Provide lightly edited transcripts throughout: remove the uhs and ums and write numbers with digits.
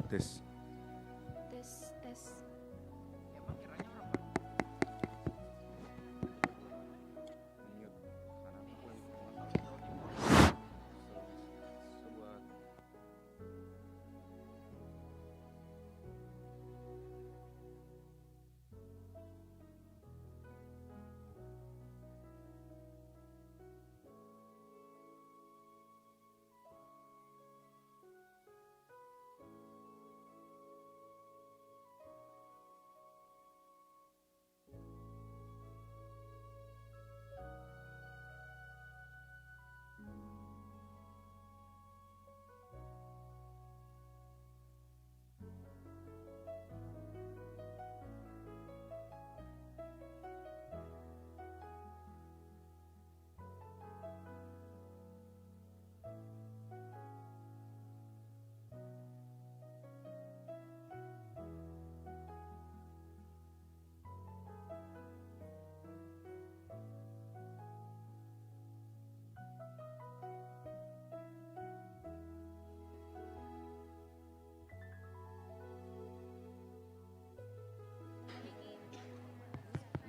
tes. Tes. Emang kiranya orang Mute karena aku lagi permasalahan sebuah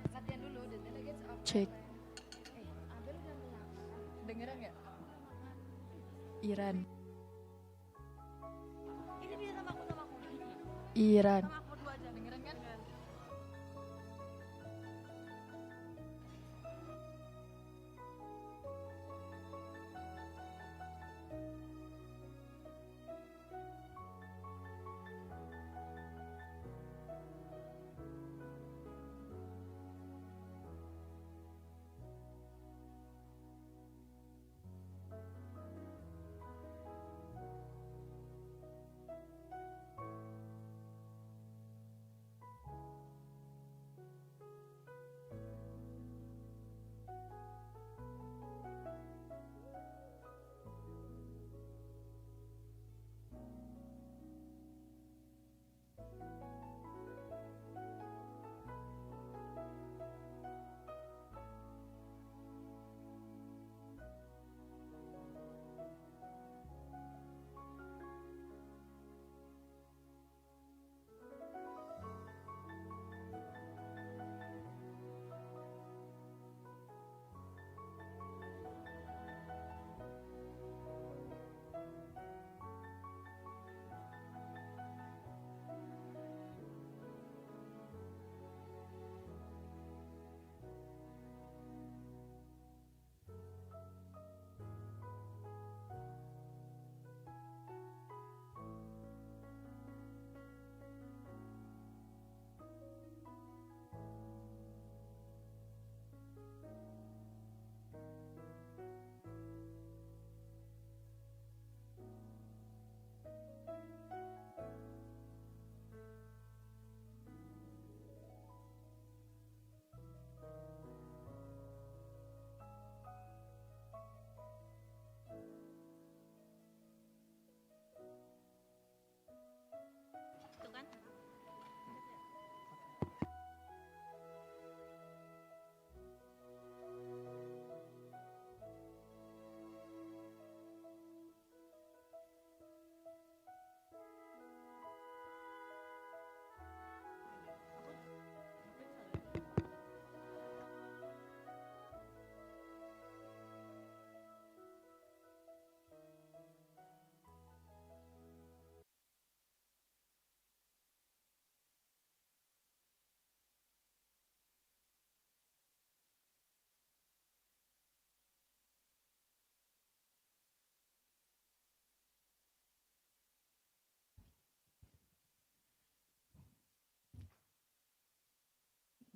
Latihan dulu, the delegates of Cek. Abel udah melakukan. Dengeran nggak? Iran. Ini dia sama aku. Iran. Sama aku berdua aja. Dengeran kan? Tuh kan?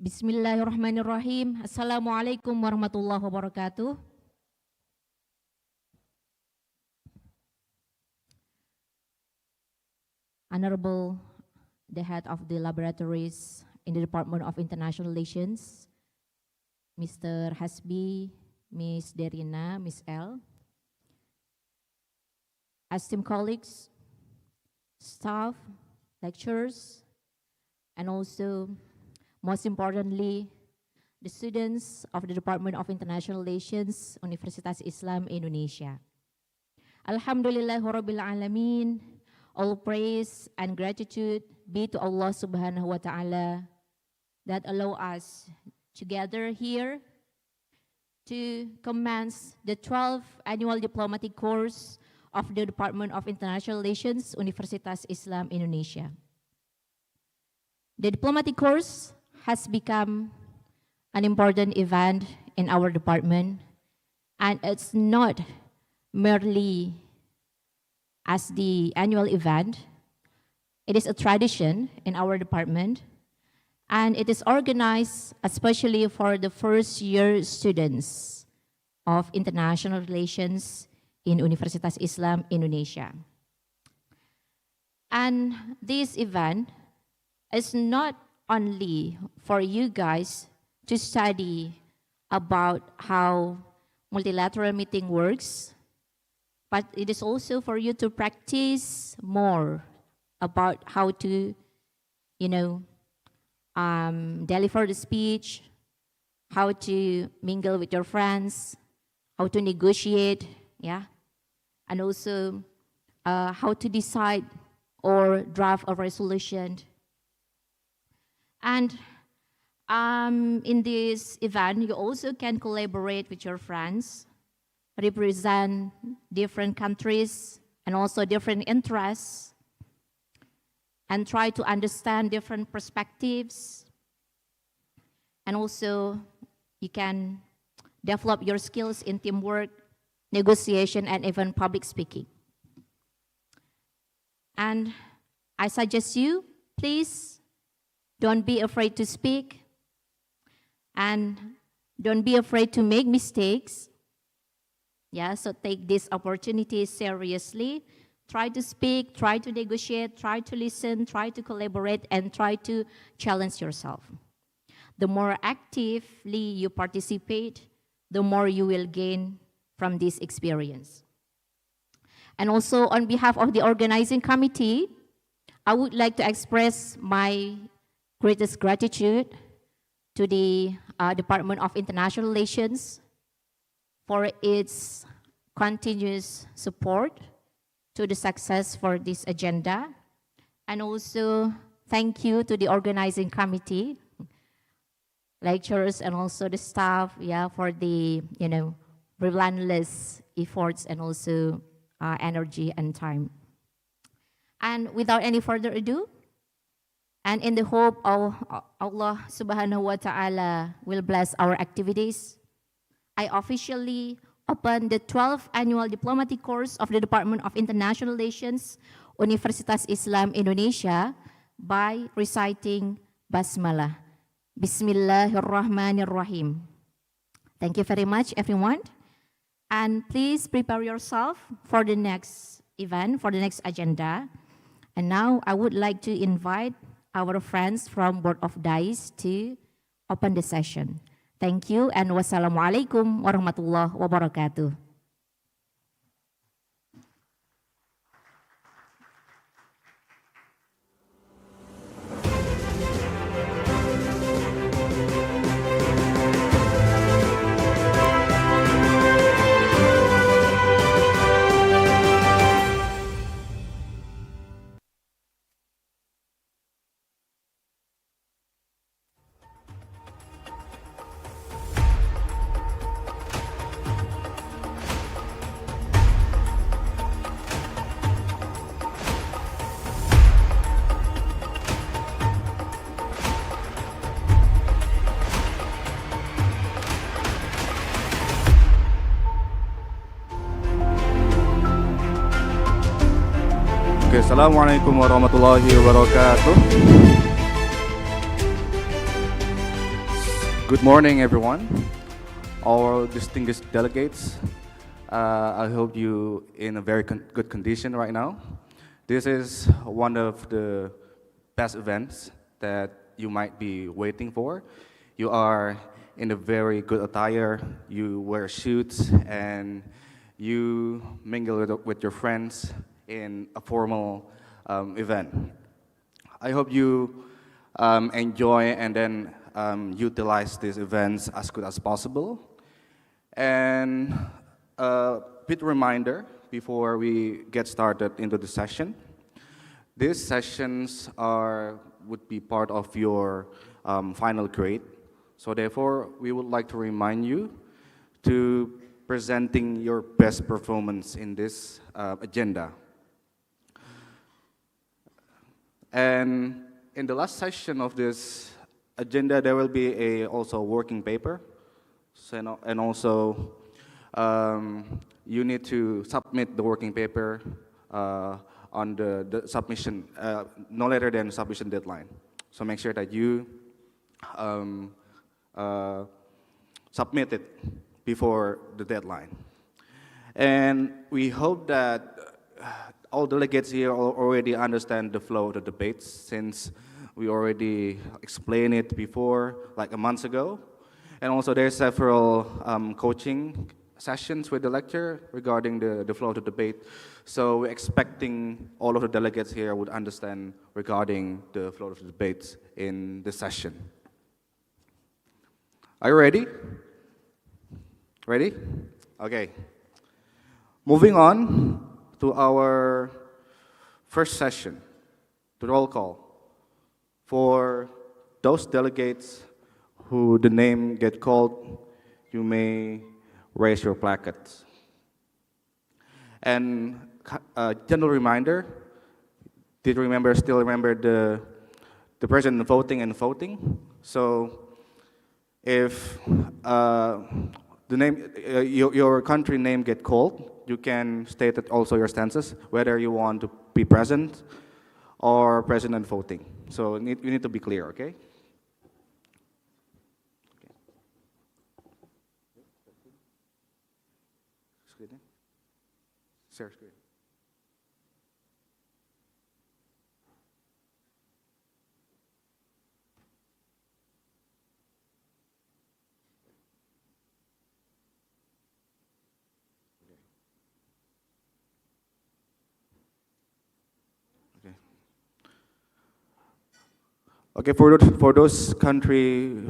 Bismillahirrahmanirrahim. Assalamualaikum warahmatullahi wabarakatuh. Honorable the head of the laboratories in the Department of International Relations, Mr. Hasbi, Ms. Derina, Ms. L. Esteemed colleagues, staff, lecturers, and also, most importantly, the students of the Department of International Relations, Universitas Islam Indonesia. Alhamdulillahirabbil alamin All praise and gratitude be to Allah subhanahu wa ta'ala that allow us to gather here to commence the 12th annual diplomatic course of the Department of International Relations, Universitas Islam Indonesia. The diplomatic course has become an important event in our department, and it's not merely as the annual event. It is a tradition in our department, and it is organized especially for the first year students of international relations in Universitas Islam Indonesia. And this event is not only for you guys to study about how multilateral meeting works, but it is also for you to practice more about how to, deliver the speech, how to mingle with your friends, how to negotiate, and also how to decide or draft a resolution. And in this event, you also can collaborate with your friends, represent different countries and also different interests, and try to understand different perspectives. And also, you can develop your skills in teamwork, negotiation, and even public speaking. And I suggest you, please, don't be afraid to speak, and don't be afraid to make mistakes. So take this opportunity seriously. Try to speak, try to negotiate, try to listen, try to collaborate, and try to challenge yourself. The more actively you participate, the more you will gain from this experience. And also, on behalf of the organizing committee, I would like to express my greatest gratitude to the Department of International Relations for its continuous support to the success for this agenda. And also, thank you to the organizing committee, lecturers, and also the staff, for the, relentless efforts and also energy and time. And without any further ado, and in the hope of Allah subhanahu wa ta'ala will bless our activities, I officially open the 12th annual diplomatic course of the Department of International Relations, Universitas Islam Indonesia, by reciting Basmalah. Bismillahirrahmanirrahim. Thank you very much, everyone. And please prepare yourself for the next event, for the next agenda. And now I would like to invite our friends from Board of Dais to open the session. Thank you, and wassalamualaikum warahmatullahi wabarakatuh. Assalamualaikum warahmatullahi wabarakatuh. Good morning, everyone. Our distinguished delegates, I hope you in a very good condition right now. This is one of the best events that you might be waiting for. You are in a very good attire, you wear suits, and you mingle with your friends in a formal event. I hope you enjoy and then utilize these events as good as possible. And a bit reminder before we get started into the session. These sessions would be part of your final grade. So therefore, we would like to remind you to presenting your best performance in this agenda. And in the last session of this agenda, there will be also a working paper. So, and also, you need to submit the working paper on the submission, no later than submission deadline. So make sure that you submit it before the deadline. And we hope that all delegates here already understand the flow of the debates, since we already explained it before, like a month ago. And also there's several coaching sessions with the lecturer regarding the flow of the debate. So we're expecting all of the delegates here would understand regarding the flow of the debates in this session. Are you ready? Ready? Okay. Moving on to our first session, the roll call. For those delegates who the name get called, you may raise your placards. And general reminder, still remember the person voting and voting? So if the name, your country name get called, you can state it also your stances, whether you want to be present or present and voting. So you need to be clear, okay? Share screen. Okay, for those country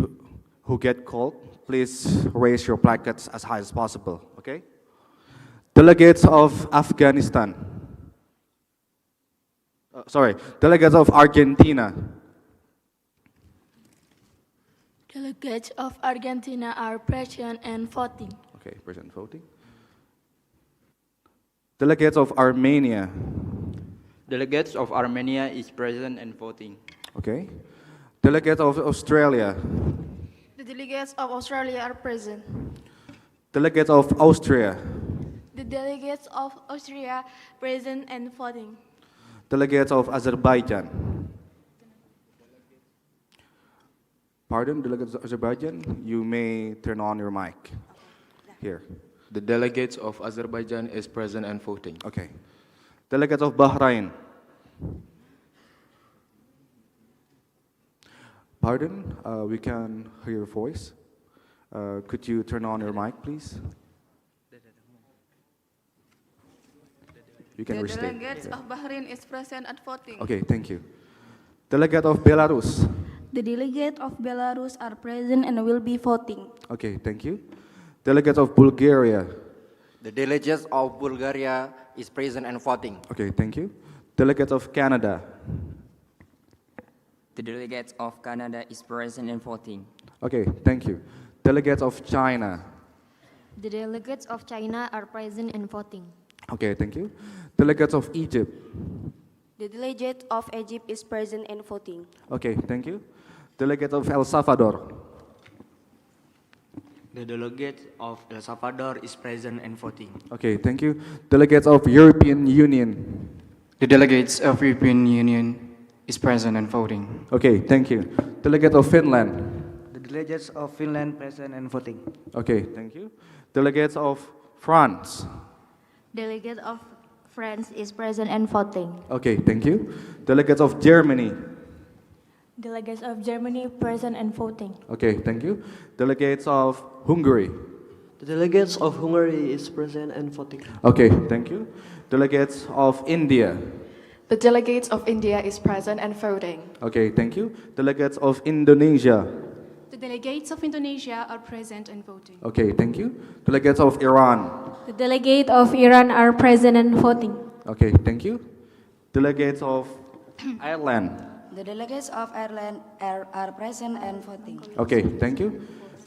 who get called, please raise your placards as high as possible, okay? Delegates of Afghanistan. Delegates of Argentina. Delegates of Argentina are present and voting. Okay, present voting. Delegates of Armenia. Delegates of Armenia is present and voting. Okay. Delegates of Australia. The delegates of Australia are present. Delegates of Austria. The delegates of Austria present and voting. Delegates of Azerbaijan. Pardon, delegates of Azerbaijan? You may turn on your mic. Here. The delegates of Azerbaijan is present and voting. Okay. Delegates of Bahrain. Pardon, we can hear your voice. Could you turn on your mic, please? You can The restate. delegates Yeah. of Bahrain is present and voting. Okay, thank you. Delegate of Belarus. The delegates of Belarus are present and will be voting. Okay, thank you. Delegate of Bulgaria. The delegates of Bulgaria is present and voting. Okay, thank you. Delegate of Canada. The delegates of Canada is present and voting. Okay, thank you. Delegates of China. The delegates of China are present and voting. Okay, thank you. Delegates of Egypt. The delegate of Egypt is present and voting. Okay, thank you. Delegate of El Salvador. The delegate of El Salvador is present and voting. Okay, thank you. Delegates of European Union. The delegates of European Union is present and voting. Okay, thank you. Delegate of Finland. The delegates of Finland present and voting. Okay, thank you. Delegates of France. Delegate of France is present and voting. Okay, thank you. Delegates of Germany. Delegates of Germany present and voting. Okay, thank you. Delegates of Hungary. The delegates of Hungary is present and voting. Okay, thank you. Delegates of India. The delegates of India is present and voting. Okay, thank you. Delegates of Indonesia. The delegates of Indonesia are present and voting. Okay, thank you. Delegates of Iran. The delegates of Iran are present and voting. Okay, thank you. Delegates of Ireland. The delegates of Ireland are present and voting. Okay, thank you.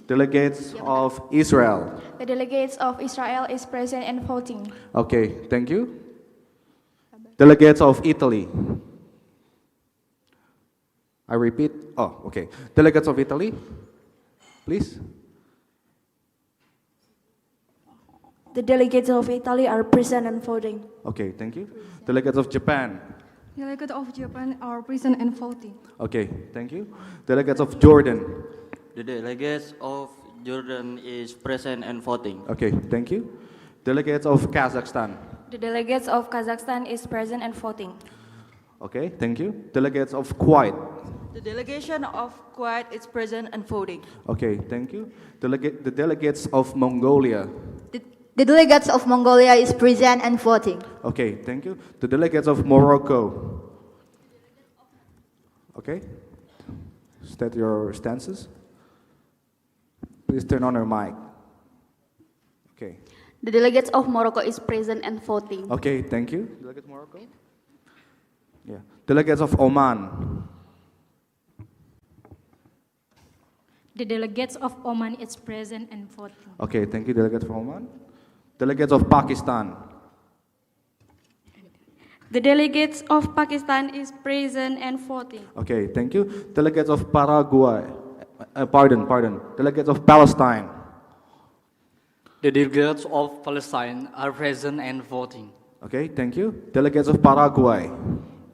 Delegates of Israel. The delegates of Israel is present and voting. Okay, thank you. Delegates of Italy. I repeat. Oh, okay. Delegates of Italy, please. The delegates of Italy are present and voting. Okay, thank you. Delegates of Japan. Delegates of Japan are present and voting. Okay, thank you. Delegates of Jordan. The delegates of Jordan is present and voting. Okay, thank you. Delegates of Kazakhstan. The delegates of Kazakhstan is present and voting. Okay, thank you. Delegates of Kuwait. The delegation of Kuwait is present and voting. Okay, thank you. The delegates of Mongolia. The delegates of Mongolia is present and voting. Okay, thank you. The delegates of Morocco. Okay, state your stances. Please turn on your mic. Okay. The delegates of Morocco is present and voting. Okay, thank you. Delegates of Morocco? Yeah. Delegates of Oman. The delegates of Oman is present and voting. Okay, thank you, delegates from Oman. Delegates of Pakistan. The delegates of Pakistan is present and voting. Okay, thank you. Delegates of Paraguay. Pardon. Delegates of Palestine. The delegates of Palestine are present and voting. Okay, thank you. Delegates of Paraguay.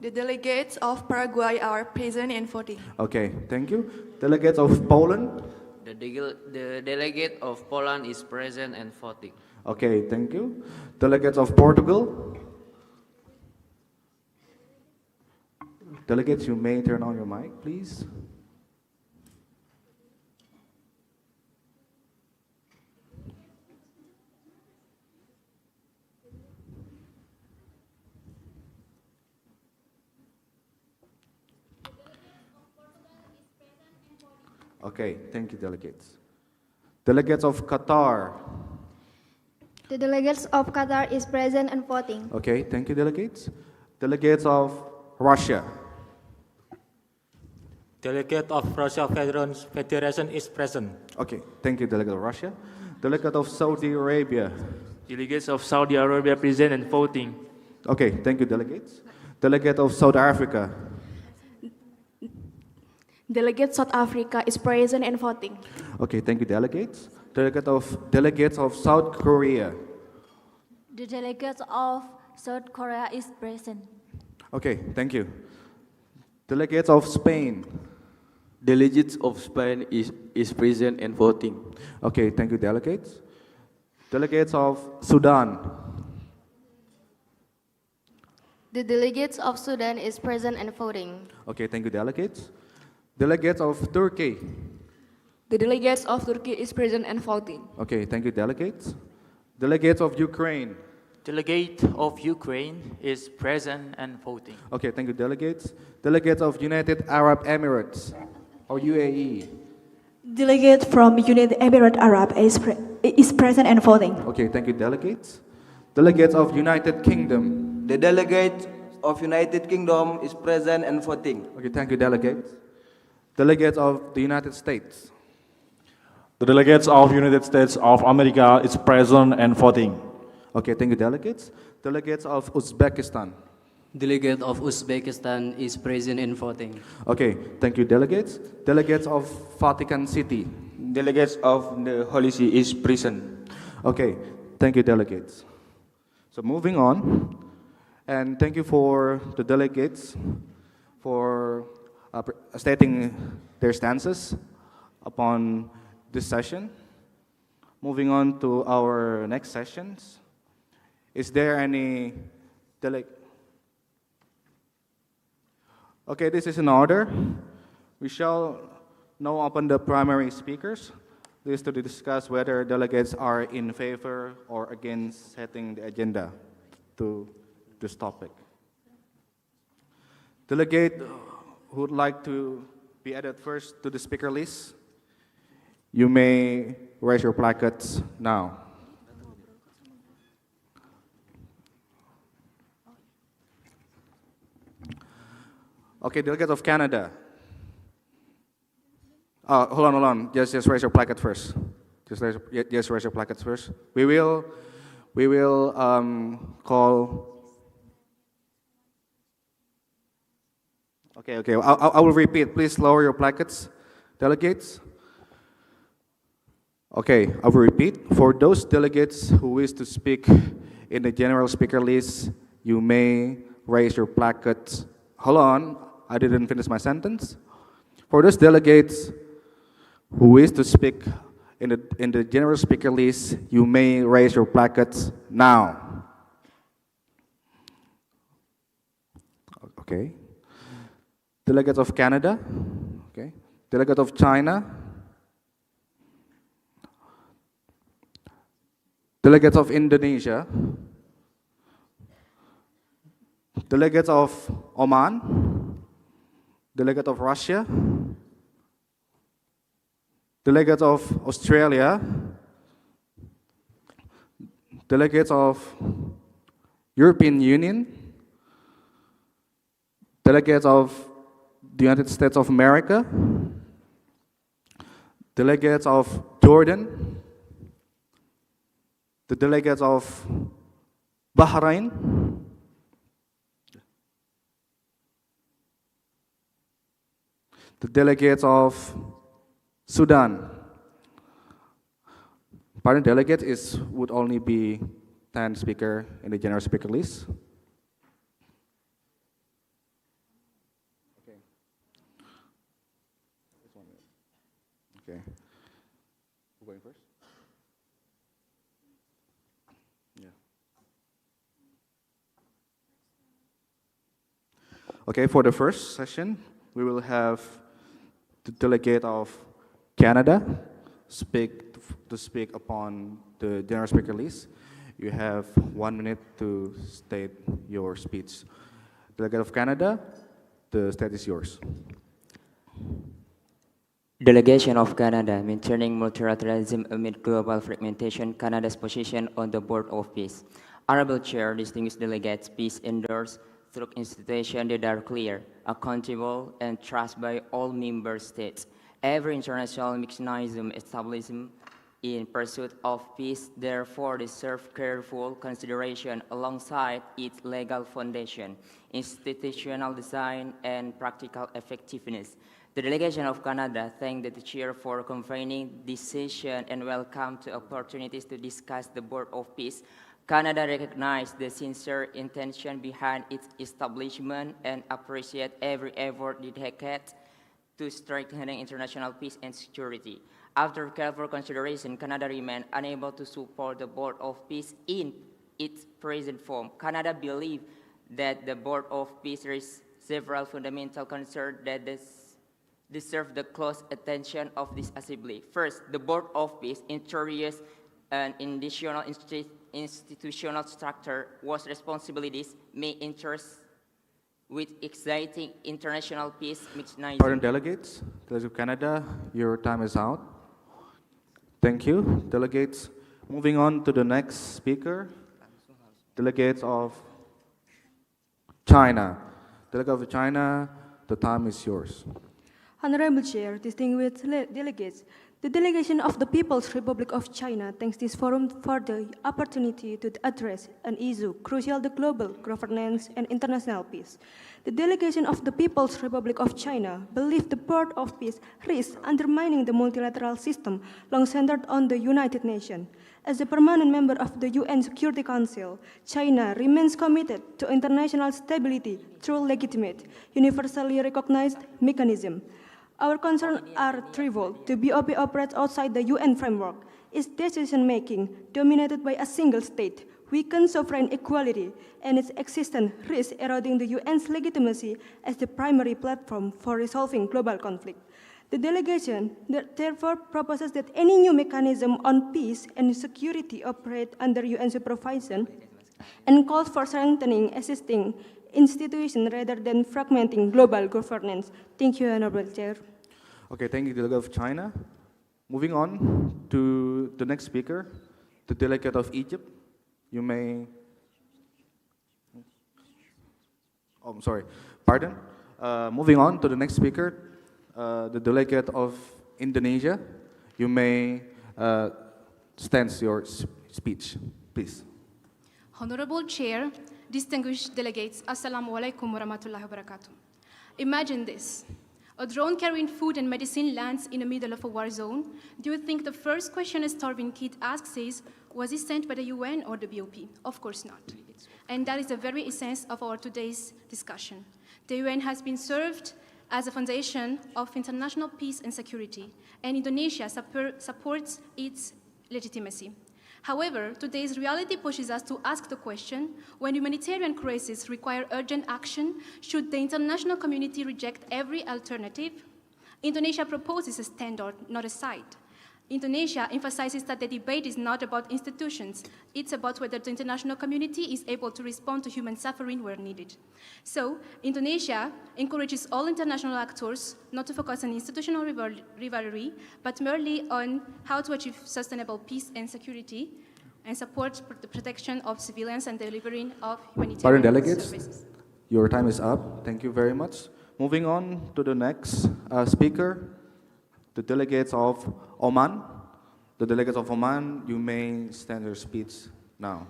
The delegates of Paraguay are present and voting. Okay, thank you. Delegates of Poland. The delegate of Poland is present and voting. Okay, thank you. Delegates of Portugal. Delegates, you may turn on your mic, please. Okay, thank you, delegates. Delegates of Qatar. The delegates of Qatar is present and voting. Okay, thank you, delegates. Delegates of Russia. Delegate of Russia Federation is present. Okay, thank you, delegate of Russia. Delegate of Saudi Arabia. Delegates of Saudi Arabia present and voting. Okay, thank you, delegates. Delegate of South Africa. Delegate South Africa is present and voting. Okay, thank you, delegates. Delegates of South Korea. The delegates of South Korea is present. Okay, thank you. Delegates of Spain. Delegates of Spain is present and voting. Okay, thank you, delegates. Delegates of Sudan. The delegates of Sudan is present and voting. Okay, thank you, delegates. Delegates of Turkey. The delegates of Turkey is present and voting. Okay, thank you, delegates. Delegates of Ukraine. Delegate of Ukraine is present and voting. Okay, thank you, delegates. Delegates of United Arab Emirates, or UAE. Delegate from United Emirates Arab is present and voting. Okay, thank you, delegates. Delegates of United Kingdom. The delegate of United Kingdom is present and voting. Okay, thank you, delegates. Delegates of the United States. The delegates of United States of America is present and voting. Okay, thank you, delegates. Delegates of Uzbekistan. Delegate of Uzbekistan is present and voting. Okay, thank you, delegates. Delegates of Vatican City. Delegates of the Holy See is present. Okay, thank you, delegates. So moving on, and thank you for the delegates for stating their stances upon this session. Moving on to our next sessions. Is there any Okay, this is in order. We shall now open the primary speakers. This to discuss whether delegates are in favor or against setting the agenda to this topic. Delegate who would like to be added first to the speaker list, you may raise your placards now. Okay, delegate of Canada. Hold on. Just raise your placket first. Just raise your plackets first. We will call. Okay. I will repeat. Please lower your plackets, delegates. Okay, I will repeat. For those delegates who wish to speak in the general speaker list, you may raise your plackets. Hold on, I didn't finish my sentence. For those delegates who wish to speak in the general speaker list, you may raise your plackets now. Okay. Delegate of Canada. Okay. Delegate of China. Delegates of Indonesia. Delegates of Oman. Delegate of Russia. Delegates of Australia. Delegates of European Union. Delegates of the United States of America. Delegates of Jordan. The delegates of Bahrain. The delegates of Sudan. Pardon, delegate would only be 10 speaker in the general speaker list. Okay. Okay. Who going first? Yeah. Okay, for the first session, we will have the delegate of Canada to speak upon the general speaker list. You have 1 minute to state your speech. Delegate of Canada, the stage is yours. Delegation of Canada, maintaining multilateralism amid global fragmentation, Canada's position on the Board of Peace. Honorable Chair, distinguished delegates, peace endures through institutions that are clear, accountable, and trusted by all member states. Every international mechanism established in pursuit of peace therefore deserves careful consideration alongside its legal foundation, institutional design, and practical effectiveness. The delegation of Canada thanks the chair for convening this session and welcome the opportunities to discuss the Board of Peace. Canada recognizes the sincere intention behind its establishment and appreciates every effort dedicated to strengthening international peace and security. After careful consideration, Canada remains unable to support the Board of Peace in its present form. Canada believes that the Board of Peace raises several fundamental concerns that deserve the close attention of this Assembly. First, the Board of Peace introduces an additional institutional structure whose responsibilities may interest with exciting international peace mechanism. Pardon, delegates. Delegates of Canada, your time is out. Thank you, delegates. Moving on to the next speaker, delegates of China. Delegate of China, the time is yours. Honorable Chair, distinguished delegates, the delegation of the People's Republic of China thanks this forum for the opportunity to address an issue crucial to global governance and international peace. The delegation of the People's Republic of China believes the Board of Peace risks undermining the multilateral system long centered on the United Nations. As a permanent member of the UN Security Council, China remains committed to international stability through legitimate, universally recognized mechanism. Our concerns are threefold. The BOP operates outside the UN framework. Its decision-making, dominated by a single state, weakens sovereign equality, and its existence risks eroding the UN's legitimacy as the primary platform for resolving global conflict. The delegation therefore proposes that any new mechanism on peace and security operate under UN supervision and calls for strengthening existing institutions rather than fragmenting global governance. Thank you, Honorable Chair. Okay, thank you, Delegate of China. Moving on to the next speaker, the Delegate of Egypt. You may, oh, I'm sorry, pardon. Moving on to the next speaker, the delegate of Indonesia. You may stand your speech, please. Honorable Chair, distinguished delegates, Assalamu alaikum warahmatullahi wabarakatuh. Imagine this. A drone carrying food and medicine lands in the middle of a war zone. Do you think the first question a starving kid asks is, was he sent by the UN or the BOP? Of course not. And that is the very essence of our today's discussion. The UN has been served as a foundation of international peace and security, and Indonesia supports its legitimacy. However, today's reality pushes us to ask the question, when humanitarian crises require urgent action, should the international community reject every alternative? Indonesia proposes a standard, not a side. Indonesia emphasizes that the debate is not about institutions, it's about whether the international community is able to respond to human suffering where needed. So, Indonesia encourages all international actors not to focus on institutional rivalry, but merely on how to achieve sustainable peace and security, and support the protection of civilians and delivering of humanitarian Delegates, services. your time is up. Thank you very much. Moving on to the next speaker, the delegates of Oman. The delegates of Oman, you may stand your speech now.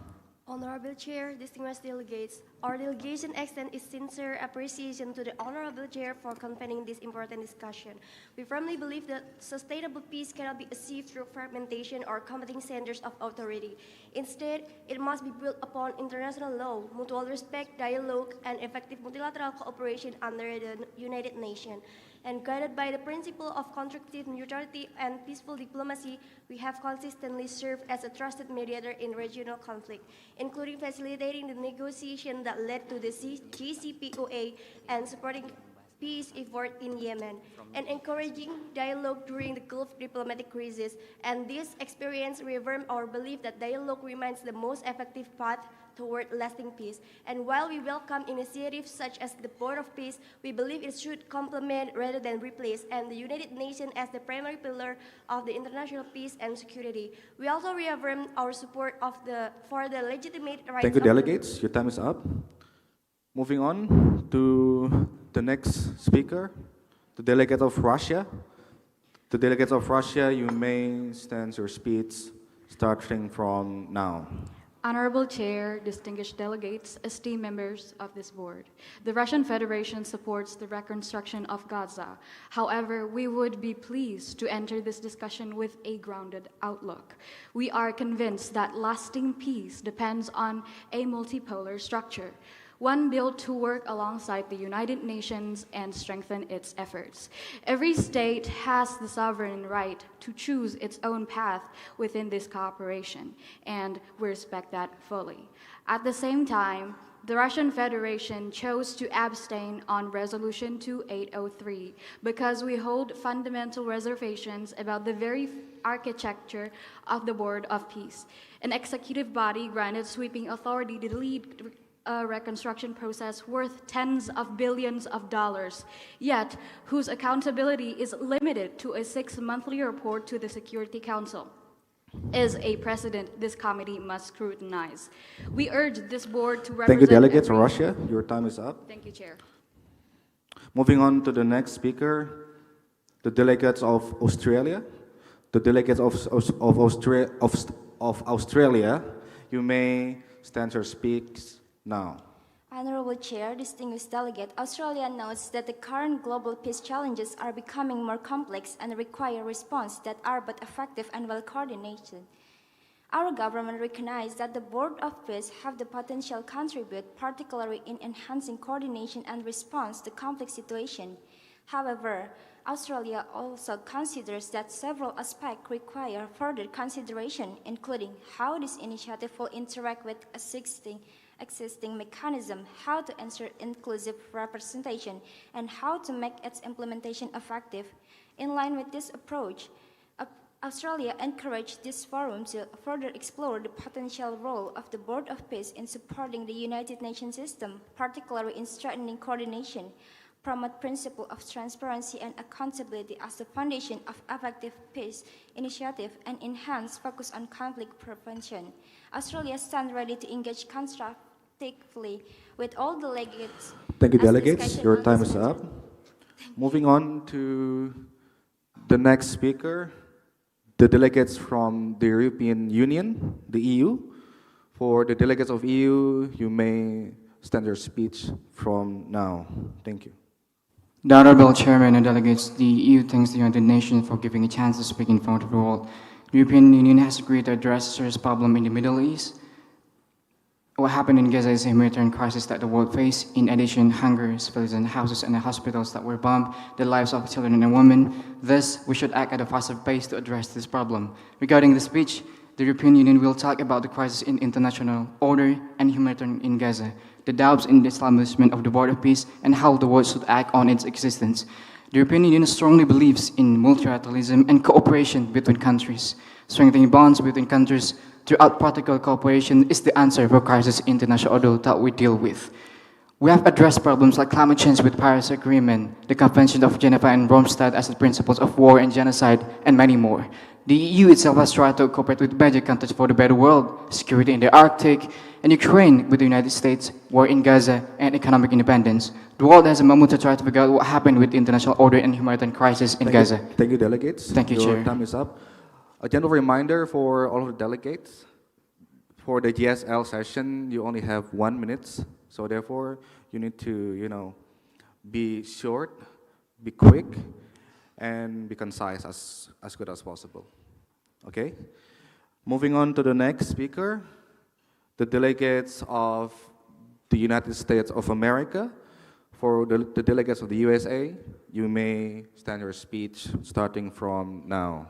Honorable Chair, distinguished delegates, our delegation extends its sincere appreciation to the Honorable Chair for convening this important discussion. We firmly believe that sustainable peace cannot be achieved through fragmentation or competing centers of authority. Instead, it must be built upon international law, mutual respect, dialogue, and effective multilateral cooperation under the United Nations. And guided by the principle of constructive neutrality and peaceful diplomacy, we have consistently served as a trusted mediator in regional conflict, including facilitating the negotiation that led to the JCPOA and supporting peace effort in Yemen, and encouraging dialogue during the Gulf diplomatic crisis. And this experience reaffirmed our belief that dialogue remains the most effective path toward lasting peace. And while we welcome initiatives such as the Board of Peace, we believe it should complement rather than replace, and the United Nations as the primary pillar of the international peace and security. We also reaffirm our support for the legitimate rights. Thank you, delegates. Your time is up. Moving on to the next speaker, the delegate of Russia. The delegates of Russia, you may stand your speech starting from now. Honorable Chair, distinguished delegates, esteemed members of this board, the Russian Federation supports the reconstruction of Gaza. However, we would be pleased to enter this discussion with a grounded outlook. We are convinced that lasting peace depends on a multipolar structure, one built to work alongside the United Nations and strengthen its efforts. Every state has the sovereign right to choose its own path within this cooperation, and we respect that fully. At the same time, the Russian Federation chose to abstain on Resolution 2803 because we hold fundamental reservations about the very architecture of the Board of Peace, an executive body granted sweeping authority to lead a reconstruction process worth tens of billions of dollars, yet whose accountability is limited to a 6-monthly report to the Security Council, is a precedent this committee must scrutinize. We urge this board to represent— Thank you, delegates from Russia. Your time is up. Thank you, Chair. Moving on to the next speaker, the delegates of Australia. The delegates of Australia, you may stand your speech now. Honorable Chair, distinguished delegate, Australia notes that the current global peace challenges are becoming more complex and require responses that are both effective and well coordinated. Our government recognizes that the Board of Peace have the potential to contribute, particularly in enhancing coordination and response to conflict situations. However, Australia also considers that several aspects require further consideration, including how this initiative will interact with existing mechanism, how to ensure inclusive representation, and how to make its implementation effective. In line with this approach, Australia encouraged this forum to further explore the potential role of the Board of Peace in supporting the United Nations system, particularly in strengthening coordination, promote principle of transparency and accountability as the foundation of effective peace initiative, and enhance focus on conflict prevention. Australia stands ready to engage constructively constructively with all delegates. Thank you, as delegates. discussion Your on time this is matter. up. Moving on to the next speaker, the delegates from the European Union, the EU. For the delegates of EU, you may stand your speech from now. Thank you. The Honorable Chairman and delegates, the EU thanks the United Nations for giving a chance to speak in front of the world. The European Union has agreed to address a serious problem in the Middle East. What happened in Gaza is a humanitarian crisis that the world faces. In addition, hunger, civilians in houses and hospitals that were bombed, the lives of children and women. Thus, we should act at a faster pace to address this problem. Regarding the speech, the European Union will talk about the crisis in international order and humanitarian in Gaza, the doubts in the establishment of the board of peace, and how the world should act on its existence. The European Union strongly believes in multilateralism and cooperation between countries. Strengthening bonds between countries throughout practical cooperation is the answer for crisis in international order that we deal with. We have addressed problems like climate change with Paris Agreement, the Convention of Geneva and Romstad as the principles of war and genocide, and many more. The EU itself has tried to cooperate with major countries for the better world, security in the Arctic, and Ukraine with the United States, war in Gaza, and economic independence. The world has a moment to try to figure out what happened with the international order and humanitarian crisis in Gaza. Thank you, delegates. Thank you, Your Chair. time is up. A gentle reminder for all of the delegates. For the GSL session, you only have 1 minute, so therefore you need to, be short, be quick, and be concise as good as possible. Okay? Moving on to the next speaker, the delegates of the United States of America. For the delegates of the USA, you may stand your speech starting from now.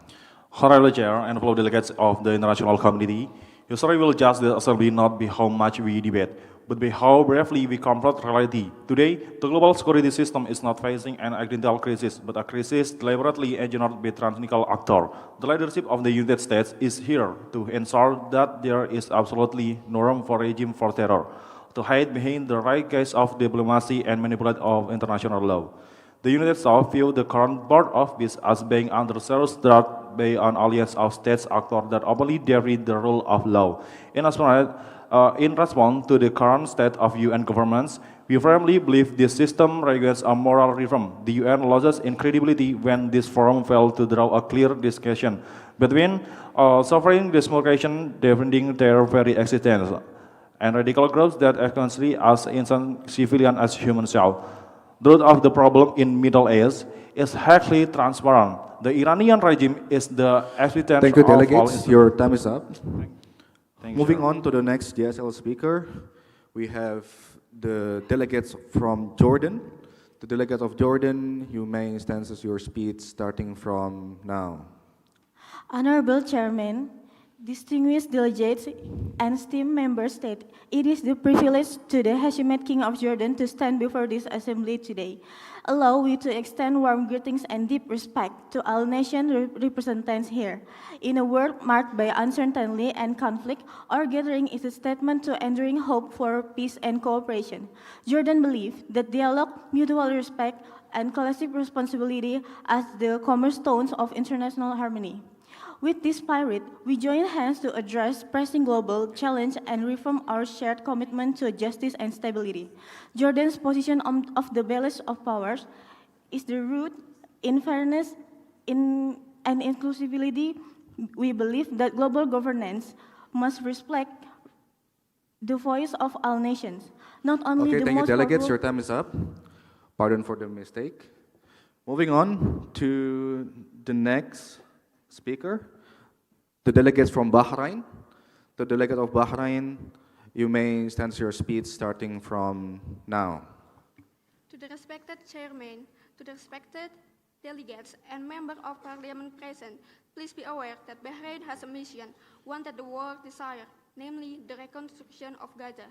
Honorable Chair and fellow delegates of the international community, your story will judge the assembly not by how much we debate, but by how bravely we confront reality. Today, the global security system is not facing an accidental crisis, but a crisis deliberately engineered by transnational actors. The leadership of the United States is here to ensure that there is absolutely no room for regime for terror, to hide behind the right case of diplomacy and manipulate of international law. The United States view the current board of peace as being under serious threat by an alliance of states actors that openly defy the rule of law. In response to the current state of UN governments, we firmly believe this system requires a moral reform. The UN loses in credibility when this forum failed to draw a clear distinction between sovereign democracy defending their very existence and radical groups that essentially as innocent civilians as human self. The root of the problem in Middle East is highly transparent. The Iranian regime is the epicenter Thank you, of all delegates. Your time is up. Thank you, Moving sir. on to the next GSL speaker, we have the delegates from Jordan. The delegates of Jordan, you may stand as your speech starting from now. Honorable Chairman, distinguished delegates, and esteemed member states, it is the privilege to the Hashemite King of Jordan to stand before this assembly today. Allow me to extend warm greetings and deep respect to all nation representatives here. In a world marked by uncertainty and conflict, our gathering is a statement to enduring hope for peace and cooperation. Jordan believes that dialogue, mutual respect, and collective responsibility are the cornerstones of international harmony. With this spirit, we join hands to address pressing global challenge and reform our shared commitment to justice and stability. Jordan's position of the balance of powers is the root in fairness and inclusivity. We believe that global governance must reflect the voice of all nations, not only Okay, the thank you, most delegates. powerful. Your time is up. Pardon for the mistake. Moving on to the next speaker, the delegates from Bahrain. The delegate of Bahrain, you may stand your speech starting from now. To the respected chairman, to the respected delegates and members of parliament present, please be aware that Bahrain has a mission, one that the world desires, namely the reconstruction of Gaza.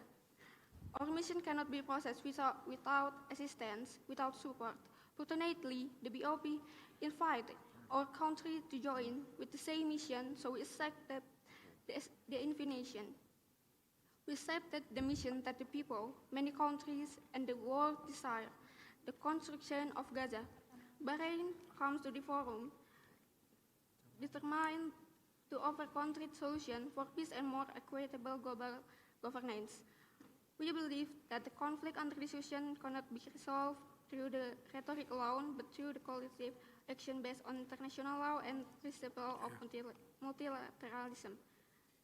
Our mission cannot be processed without assistance, without support. Fortunately, the BOP invited our country to join with the same mission, so we accepted the invitation. We accepted the mission that the people, many countries, and the world desire, the construction of Gaza. Bahrain comes to the forum determined to offer concrete solutions for peace and more equitable global governance. We believe that the conflict under resolution cannot be resolved through the rhetoric alone, but through the collective action based on international law and principle of multilateralism.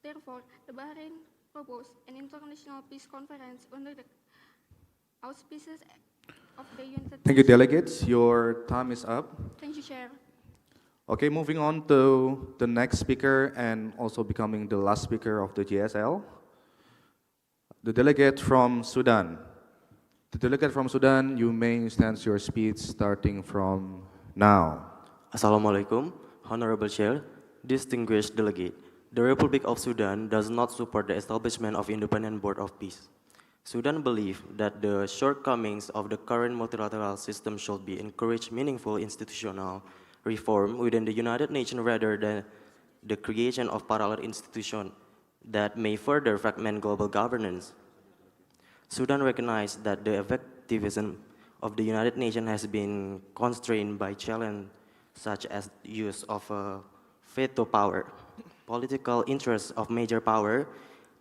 Therefore, the Bahrain proposed an international peace conference under the auspices of the United Thank you, Nations. delegates. Your time is up. Thank you, Chair. Okay, moving on to the next speaker and also becoming the last speaker of the GSL. The delegate from Sudan. The delegate from Sudan, you may start your speech starting from now. Assalamualaikum, Honorable Chair, distinguished delegate. The Republic of Sudan does not support the establishment of independent board of peace. Sudan believes that the shortcomings of the current multilateral system should be encouraged meaningful institutional reform within the United Nations rather than the creation of parallel institutions that may further fragment global governance. Sudan recognizes that the effectivism of the United Nations has been constrained by challenges such as use of veto power, political interests of major power,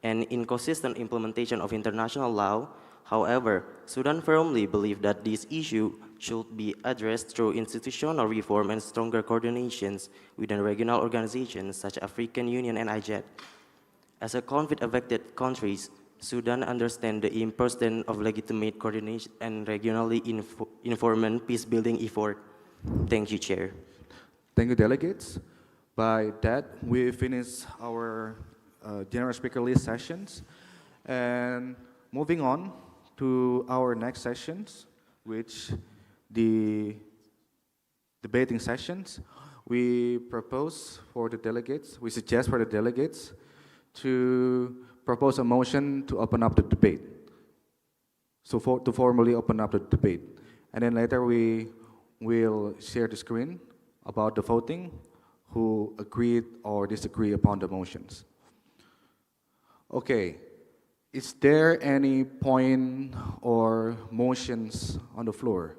and inconsistent implementation of international law. However, Sudan firmly believes that this issue should be addressed through institutional reform and stronger coordinations within regional organizations such as African Union and IGAD. As a conflict-affected countries, Sudan understands the importance of legitimate coordination and regionally informed peace-building effort. Thank you, Chair. Thank you, delegates. By that, we finish our general speaker list sessions. And moving on to our next sessions, which the debating sessions, we propose for the delegates, we suggest for the delegates to propose a motion to open up the debate. So to formally open up the debate. And then later we will share the screen about the voting, who agreed or disagree upon the motions. Okay, is there any point or motions on the floor?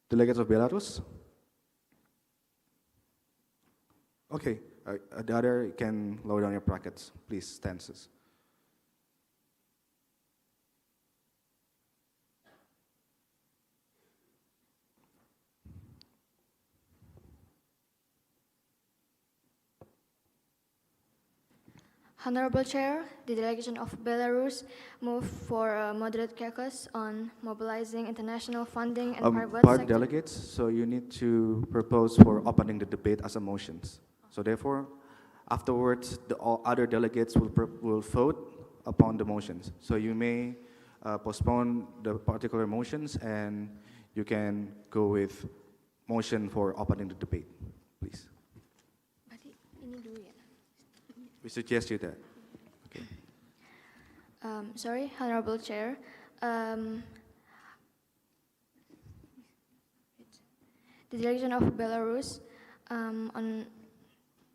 Delegates of Belarus? Okay, the other can lower down your brackets, please, stances. Honorable Chair, the delegation of Belarus move for a moderate caucus on mobilizing international funding and private Part sector. delegates, so you need to propose for opening the debate as a motions. So therefore, afterwards, the all other delegates will vote upon the motions. So you may postpone the particular motions and you can go with motion for opening the debate, please. Ini dulu ya. We suggest you that. Okay. Sorry, Honorable Chair. The delegation of Belarus on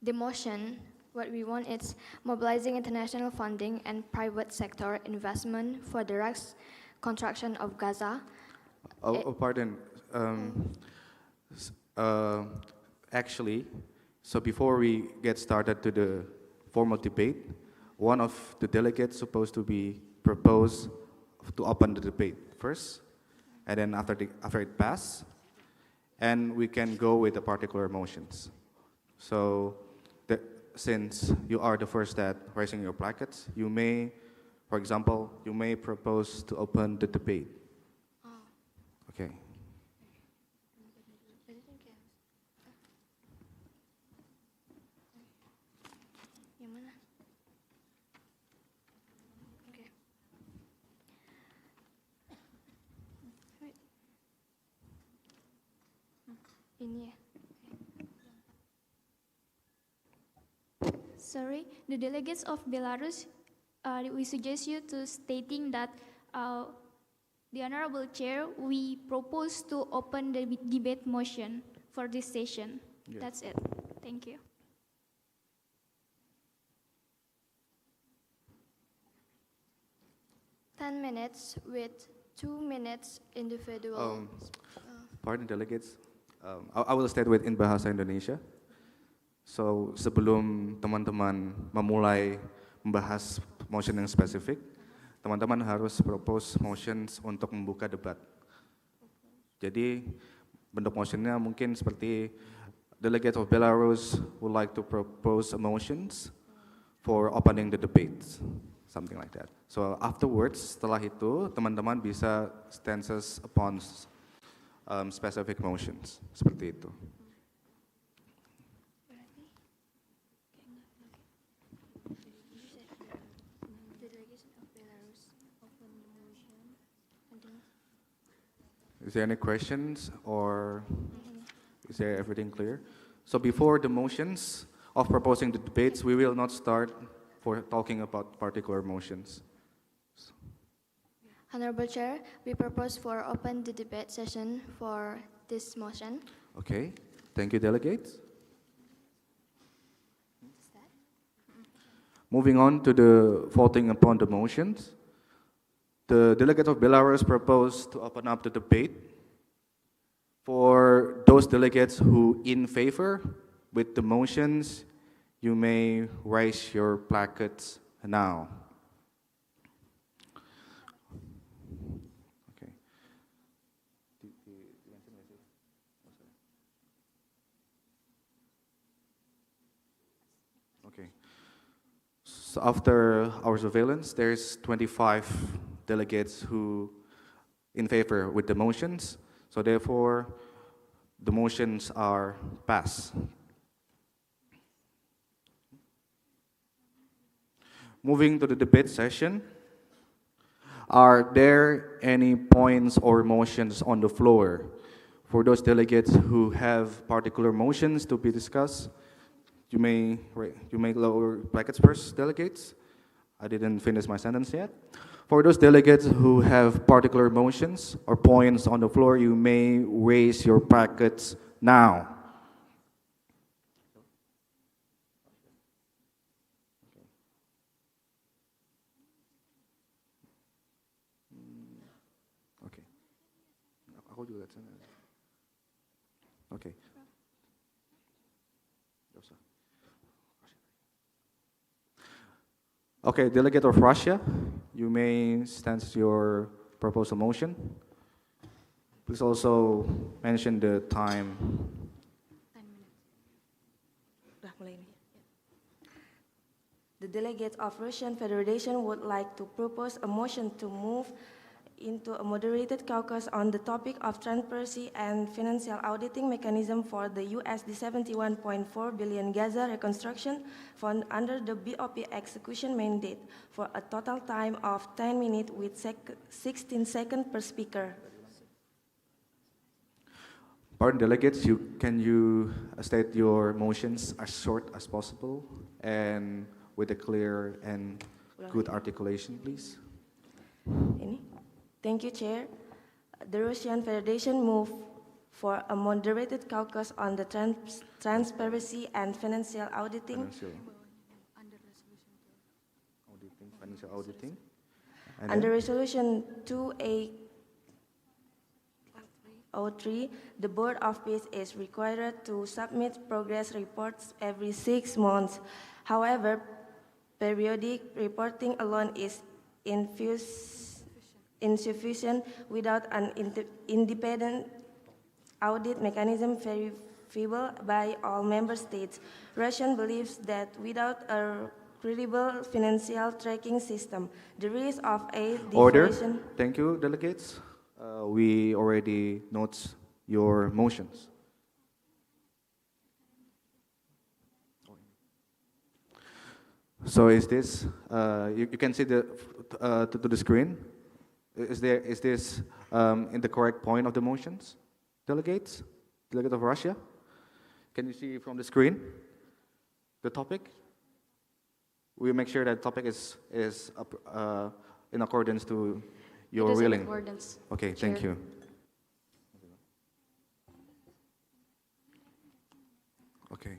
the motion, what we want is mobilizing international funding and private sector investment for the reconstruction of Gaza. Pardon. Actually, so before we get started to the formal debate, one of the delegates supposed to be proposed to open the debate first, and then after it passes, and we can go with the particular motions. So, since you are the first that raising your brackets, you may, for example, you may propose to open the debate. Okay. Ini ya. Sorry, the delegates of Belarus, we suggest you to stating that the Honorable Chair, we propose to open the debate motion for this session. Yes. That's it. Thank you. Ten minutes with 2 minutes individual. Pardon, delegates. I will start with in Bahasa Indonesia. So sebelum teman-teman memulai membahas motion yang spesifik, teman-teman harus propose motions untuk membuka debat. Jadi bentuk motionnya mungkin seperti delegates of Belarus would like to propose motions for opening the debates, something like that. So afterwards, setelah itu teman-teman bisa stances upon specific motions, seperti itu. Is there any questions or is there everything clear? So before the motions of proposing the debates, we will not start for talking about particular motions. Honorable Chair, we propose for open the debate session for this motion. Okay, thank you, delegates. Moving on to the voting upon the motions. The delegates of Belarus propose to open up the debate. For those delegates who in favor with the motions, you may raise your placards now. Okay. Okay. So after our surveillance, there's 25 delegates who in favor with the motions. So therefore, the motions are passed. Moving to the debate session, are there any points or motions on the floor? For those delegates who have particular motions to be discussed, you may lower brackets first, delegates. I didn't finish my sentence yet. For those delegates who have particular motions or points on the floor, you may raise your brackets now. Okay. Aku juga lihat sana. Okay. Okay, delegate of Russia, you may stand your proposal motion. Please also mention the time. 10 minutes. Udah mulai nih. The delegates of Russian Federation would like to propose a motion to move into a moderated caucus on the topic of transparency and financial auditing mechanism for the USD 71.4 billion Gaza reconstruction fund under the BOP execution mandate for a total time of 10 minutes with 16 seconds per speaker. Pardon, delegates, can you state your motions as short as possible and with a clear and good articulation, please? Thank you, Chair. The Russian Federation moved for a moderated caucus on the transparency and financial auditing. Financial auditing. Under Resolution 2803, the Board of Peace is required to submit progress reports every 6 months. However, periodic reporting alone is insufficient without an independent audit mechanism verifiable by all member states. Russia believes that without a credible financial tracking system, the risk of a devaluation... Order. Thank you, delegates. We already note your motions. So is this, you can see to the screen. Is this in the correct point of the motions, delegates? Delegate of Russia? Can you see from the screen the topic? We make sure that the topic is in accordance to your willing. In accordance, okay, Chair. thank you. Okay.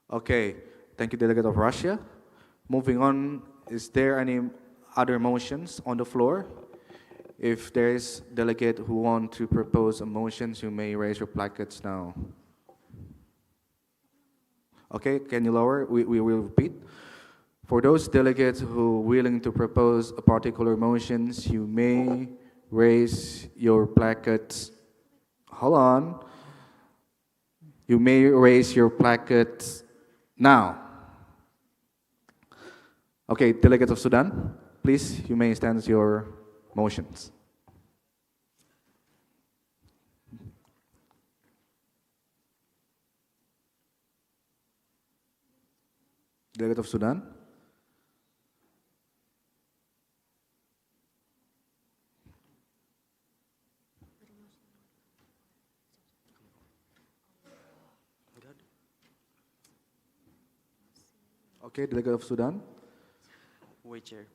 Okay, thank you, Delegate of Russia. Moving on, is there any other motions on the floor? If there is delegate who want to propose a motions, you may raise your placards now. Okay, can you lower? We will repeat. For those delegates who are willing to propose a particular motions, you may raise your placards. Hold on. You may raise your placards now. Okay, delegates of Sudan, please, you may stand your motions. Delegate of Sudan. Okay, delegate of Sudan. Wait, Chair.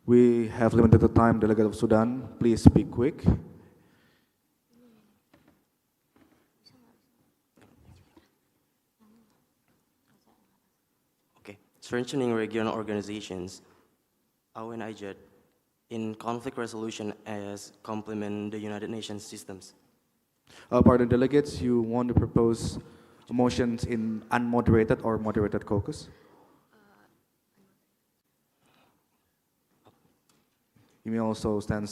We have limited time, delegate of Sudan. Please be quick. Okay. Strengthening regional organizations, UNII, in conflict resolution as complement the United Nations systems. Pardon, delegates, you want to propose motions in unmoderated or moderated caucus? You may also stand